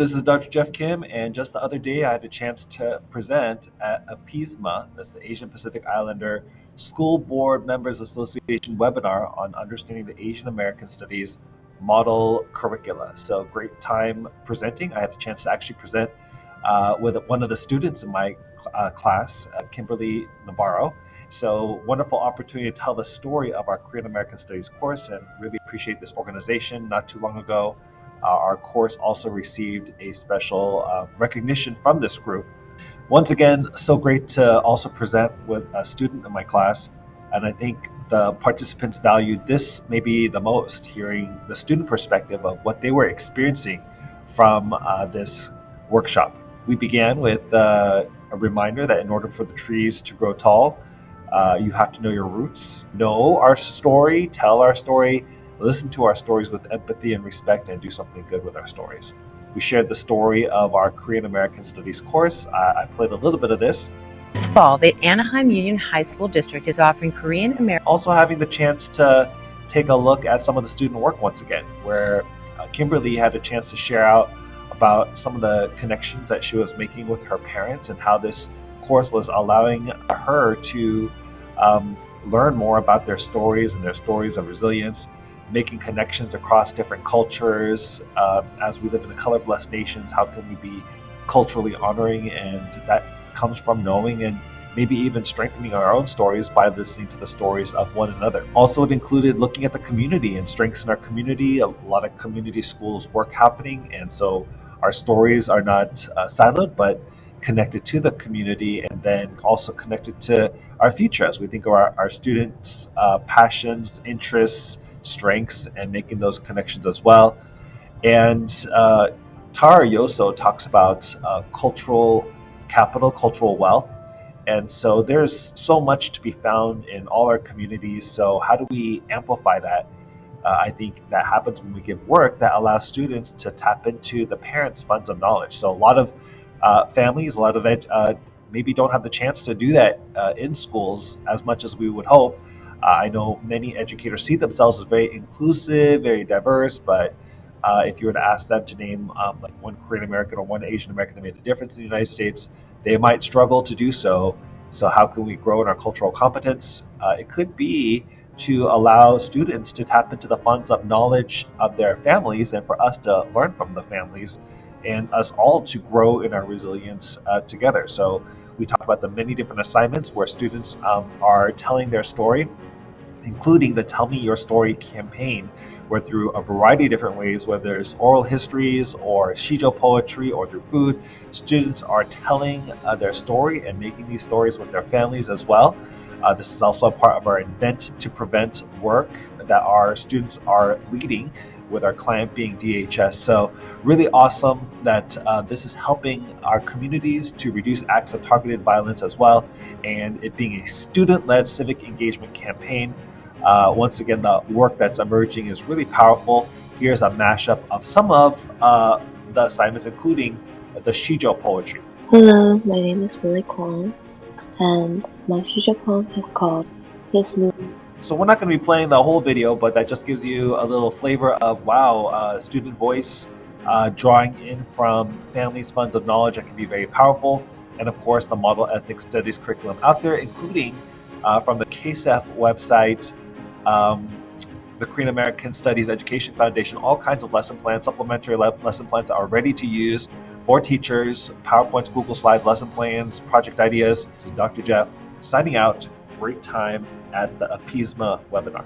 This is Dr. Jeff Kim, and just the other day I had a chance to present at APISBMA, that's the Asian Pacific Islander School Board Members Association webinar on understanding the Asian American Studies model curricula. So great time presenting. I had a chance to actually present with one of the students in my class, Kimberly Navarro. So wonderful opportunity to tell the story of our Korean American Studies course, and really appreciate this organization. Not too long ago, our course also received a special recognition from this group. Once again, so great to also present with a student in my class, and I think the participants valued this maybe the most, hearing the student perspective of what they were experiencing from this workshop. We began with a reminder that in order for the trees to grow tall, you have to know your roots, know our story, tell our story, listen to our stories with empathy and respect, and do something good with our stories. We shared the story of our Korean American Studies course. I played a little bit of this. This fall, the Anaheim Union High School District is offering Korean American. Also having the chance to take a look at some of the student work once again, where Kimberly had a chance to share out about some of the connections that she was making with her parents and how this course was allowing her to learn more about their stories and their stories of resilience, making connections across different cultures. As we live in a color-blessed nations, how can we be culturally honoring? And that comes from knowing and maybe even strengthening our own stories by listening to the stories of one another. Also, it included looking at the community and strengths in our community. A lot of community schools work happening, and so our stories are not siloed, but connected to the community, and then also connected to our future as we think of our students' passions, interests, strengths, and making those connections as well. And Tara Yoso talks about cultural capital, cultural wealth. And so there's so much to be found in all our communities. So how do we amplify that? I think that happens when we give work that allows students to tap into the parents' funds of knowledge. So a lot of families, a lot of maybe don't have the chance to do that in schools as much as we would hope. I know many educators see themselves as very inclusive, very diverse, but if you were to ask them to name like one Korean American or one Asian American that made a difference in the United States, they might struggle to do so. So how can we grow in our cultural competence? It could be to allow students to tap into the funds of knowledge of their families, and for us to learn from the families, and us all to grow in our resilience together. So we talked about the many different assignments where students are telling their story, including the Tell Me Your Story campaign, where through a variety of different ways, whether it's oral histories or shijo poetry or through food, students are telling their story and making these stories with their families as well. This is also a part of our Invent to Prevent work that our students are leading, with our client being DHS. So really awesome that this is helping our communities to reduce acts of targeted violence as well, and it being a student-led civic engagement campaign. Once again, the work that's emerging is really powerful. Here's a mashup of some of the assignments, including the shijo poetry. Hello, my name is Willie Kwong, and my shijo poem is called His New. So we're not going to be playing the whole video, but that just gives you a little flavor of, wow, student voice drawing in from families' funds of knowledge that can be very powerful. And of course, the Model Ethnic Studies curriculum out there, including from the KSEF website, the Korean American Studies Education Foundation, all kinds of lesson plans, supplementary lesson plans that are ready to use for teachers, PowerPoints, Google Slides, lesson plans, project ideas. This is Dr. Jeff signing out. Great time at the APISBMA webinar.